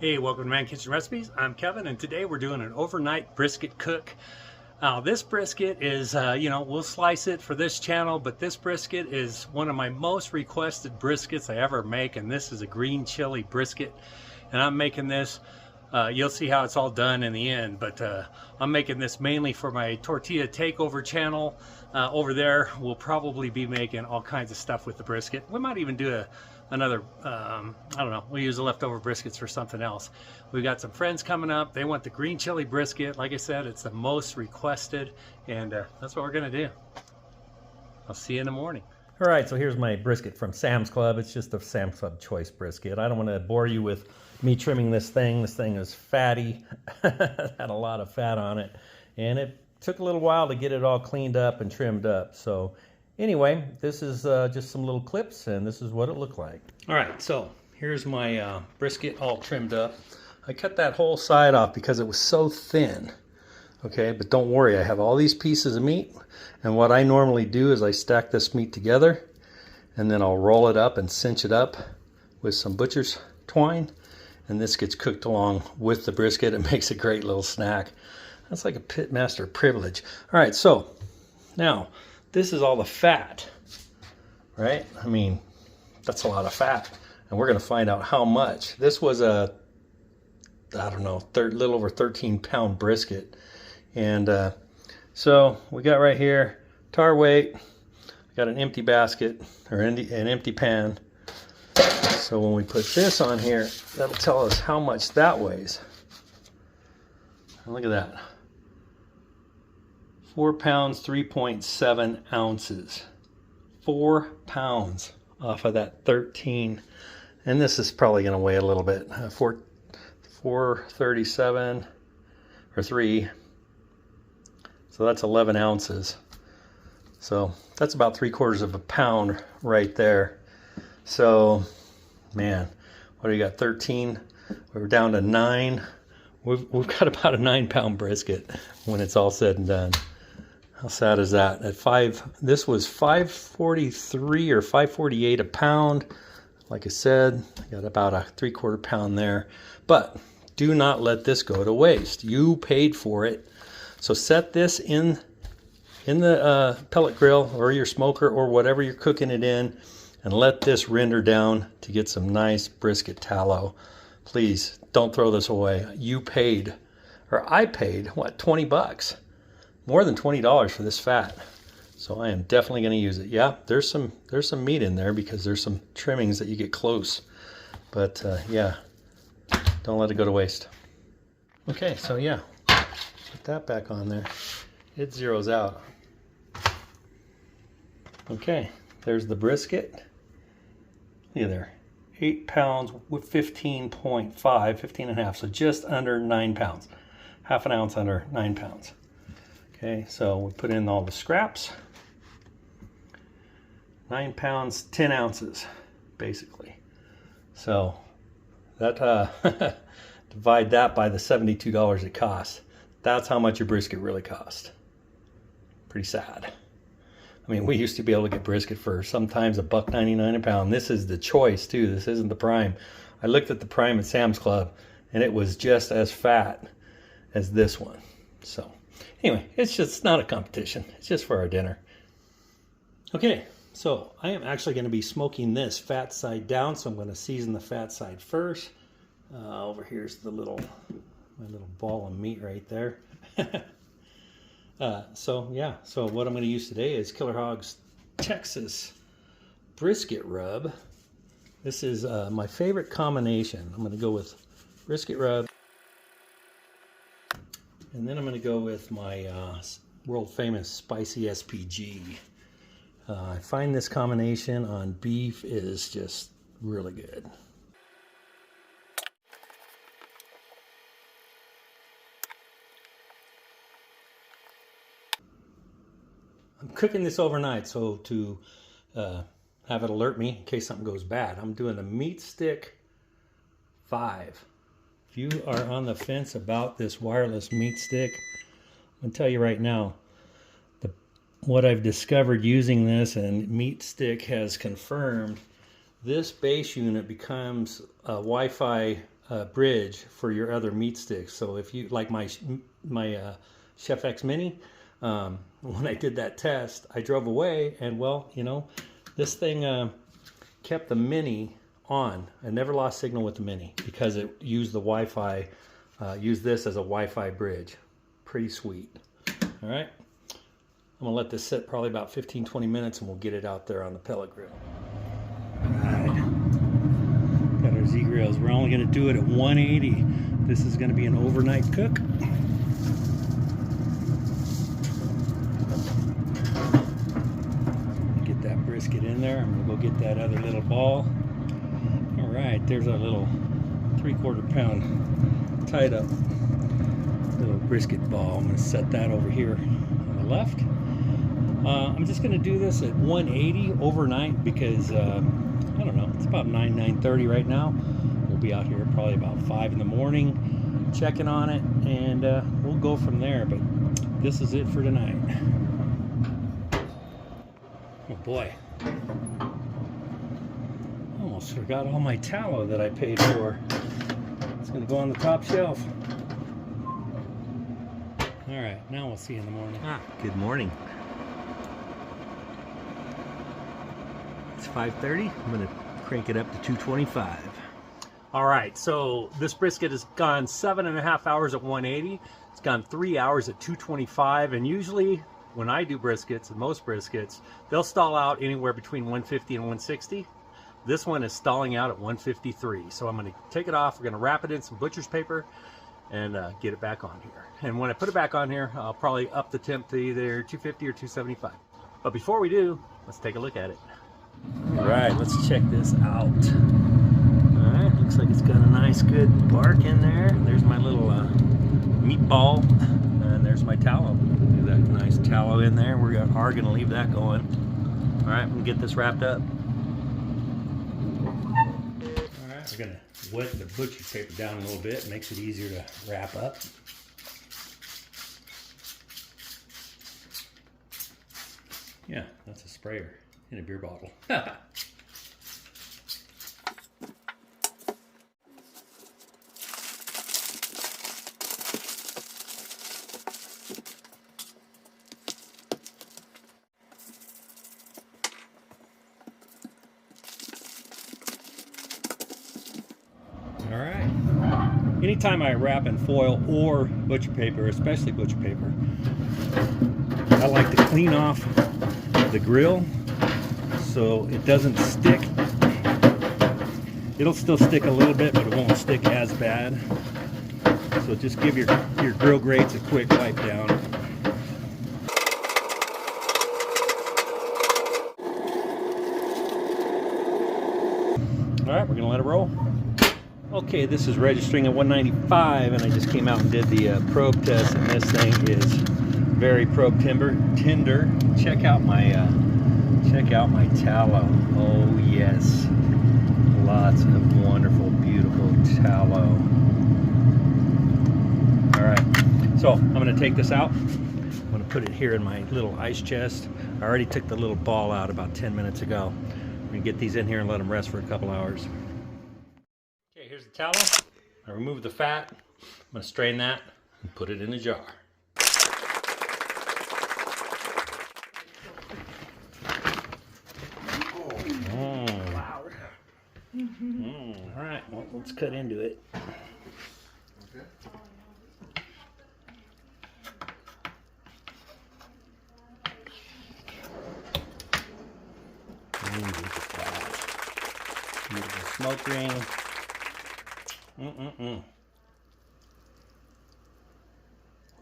Hey, welcome to Man Kitchen Recipes. I'm Kevin, and today we're doing an overnight brisket cook. This brisket is, we'll slice it for this channel, but this brisket is one of my most requested briskets I ever make, and this is a green chili brisket. And I'm making this, you'll see how it's all done in the end, but I'm making this mainly for my Tortilla Takeover channel. Over there, we'll probably be making all kinds of stuff with the brisket. We might even do another, I don't know, we'll use the leftover briskets for something else. We've got some friends coming up. They want the green chili brisket. Like I said, it's the most requested, and that's what we're gonna do. I'll see you in the morning. All right, so here's my brisket from Sam's Club. It's just a Sam's Club choice brisket. I don't want to bore you with me trimming this thing. This thing is fatty. It had a lot of fat on it, and it took a little while to get it all cleaned up and trimmed up. So anyway, this is just some little clips, and this is what it looked like. All right, so here's my brisket all trimmed up. I cut that whole side off because it was so thin. Okay, but don't worry, I have all these pieces of meat, and what I normally do is I stack this meat together, and then I'll roll it up and cinch it up with some butcher's twine, and this gets cooked along with the brisket. It makes a great little snack. That's like a pitmaster privilege. All right, so now this is all the fat, right? I mean, that's a lot of fat, and we're gonna find out how much. This was a, I don't know, little over 13-pound brisket. And so we got right here tar weight. Got an empty basket or an empty pan. So when we put this on here, that'll tell us how much that weighs. And look at that. 4 pounds, 3.7 ounces. 4 pounds off of that 13. And this is probably going to weigh a little bit. 437 or 3. So that's 11 ounces. So that's about 3/4 of a pound right there. So, man, what do you got? 13. We're down to 9. We've got about a 9-pound brisket when it's all said and done. How sad is that? At 5, this was $5.43 or $5.48 a pound. Like I said, I got about a 3/4 pound there. But do not let this go to waste. You paid for it. So set this in the pellet grill or your smoker or whatever you're cooking it in, and let this render down to get some nice brisket tallow. Please don't throw this away. You paid, or I paid, what, 20 bucks? More than $20 for this fat. So I am definitely going to use it. Yeah, there's some meat in there because there's some trimmings that you get close. But yeah, don't let it go to waste. Okay, so yeah. Put that back on there. It zeroes out. Okay, there's the brisket. Look at there. 8 pounds with 15.5, 15 and a half, so just under 9 pounds. Half an ounce under 9 pounds. Okay, so we put in all the scraps. 9 pounds, 10 ounces, basically. So that divide that by the $72 it costs. That's how much your brisket really cost. Pretty sad. I mean, we used to be able to get brisket for sometimes $1.99 a pound. This is the choice too. This isn't the prime. I looked at the prime at Sam's Club, and it was just as fat as this one. So anyway, it's not a competition. It's just for our dinner. Okay, so I am actually going to be smoking this fat side down. So I'm going to season the fat side first. Over here's the my little ball of meat right there. So yeah, so what I'm going to use today is Killer Hog's Texas brisket rub. This is my favorite combination. I'm going to go with brisket rub, and then I'm going to go with my world famous spicy SPG. I find this combination on beef is just really good. I'm cooking this overnight, so to have it alert me in case something goes bad. I'm doing the Meat Stick 5. If you are on the fence about this wireless meat stick, I'm going to tell you right now, what I've discovered using this, and Meat Stick has confirmed, this base unit becomes a Wi-Fi bridge for your other meat sticks. So if you like my Chef X Mini, when I did that test, I drove away, and well, you know, this thing kept the Mini on. I never lost signal with the Mini because it used the Wi-Fi, used this as a Wi-Fi bridge. Pretty sweet. All right, I'm gonna let this sit probably about 15-20 minutes, and we'll get it out there on the pellet grill. All right, got our Z grills. We're only gonna do it at 180. This is gonna be an overnight cook. Get that brisket in there. I'm gonna go get that other little ball. All right, there's our little 3/4 pound tied up little brisket ball. I'm going to set that over here on the left. I'm just going to do this at 180 overnight because I don't know, it's about 9:30 right now. We'll be out here probably about 5 in the morning checking on it, and we'll go from there. But this is it for tonight. Oh boy, almost forgot all my tallow that I paid for. It's going to go on the top shelf. All right, now we'll see you in the morning. Good morning. It's 5:30. I'm going to crank it up to 225. All right, so this brisket has gone 7.5 hours at 180. It's gone 3 hours at 225, and usually when I do briskets, and most briskets, they'll stall out anywhere between 150 and 160. This one is stalling out at 153. So I'm going to take it off. We're going to wrap it in some butcher's paper and get it back on here. And when I put it back on here, I'll probably up the temp to either 250 or 275. But before we do, let's take a look at it. All right, let's check this out. All right, looks like it's got a nice good bark in there. There's my little meatball, and there's my tallow. Look at that nice tallow in there. We are going to leave that going. All right, we'll get this wrapped up. All right, we're going to wet the butcher paper down a little bit. It makes it easier to wrap up. Yeah, that's a sprayer in a beer bottle. All right. Anytime I wrap in foil or butcher paper, especially butcher paper, I like to clean off the grill so it doesn't stick. It'll still stick a little bit, but it won't stick as bad. So just give your grill grates a quick wipe down. All right, we're gonna let it roll. Okay, this is registering at 195, and I just came out and did the probe test, and this thing is very probe tender. Check out my tallow. Oh yes, lots of wonderful, beautiful tallow. All right, so I'm going to take this out. I'm going to put it here in my little ice chest. I already took the little ball out about 10 minutes ago. I'm going to get these in here and let them rest for a couple hours. Okay, here's the tallow. I removed the fat. I'm going to strain that and put it in a jar. All right, well, let's cut into it. Okay. Look at that. Beautiful smoke ring.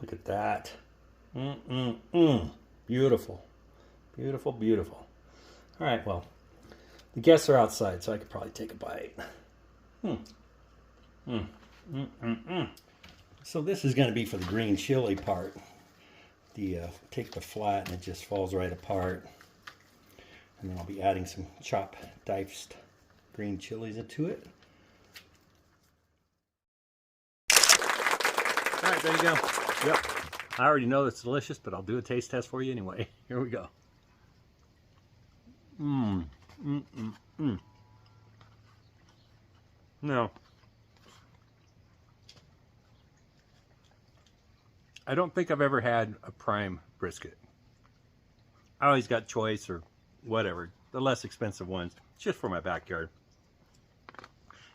Look at that. Beautiful. Beautiful, beautiful. All right, well, the guests are outside, so I could probably take a bite. So this is going to be for the green chili part. Take the flat and it just falls right apart. And then I'll be adding some chopped, diced green chilies into it. All right, there you go. Yep. I already know it's delicious, but I'll do a taste test for you anyway. Here we go. Now, I don't think I've ever had a prime brisket. I always got choice or whatever, the less expensive ones, just for my backyard.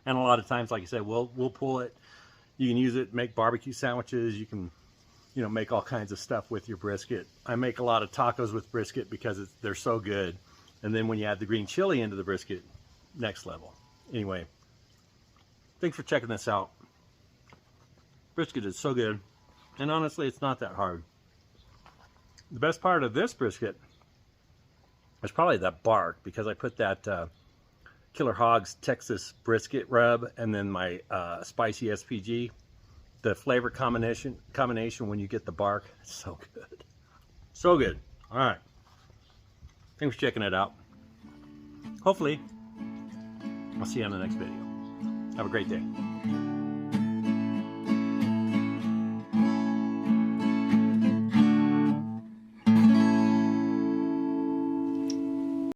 And a lot of times, like I said, we'll pull it. You can use it, make barbecue sandwiches. You can, you know, make all kinds of stuff with your brisket. I make a lot of tacos with brisket because they're so good. And then when you add the green chili into the brisket, next level. Anyway, thanks for checking this out. Brisket is so good. And honestly, it's not that hard. The best part of this brisket is probably that bark, because I put that Killer Hogs Texas brisket rub and then my spicy SPG. The flavor combination when you get the bark, it's so good. So good. All right. Thanks for checking it out. Hopefully, I'll see you on the next video. Have a great day.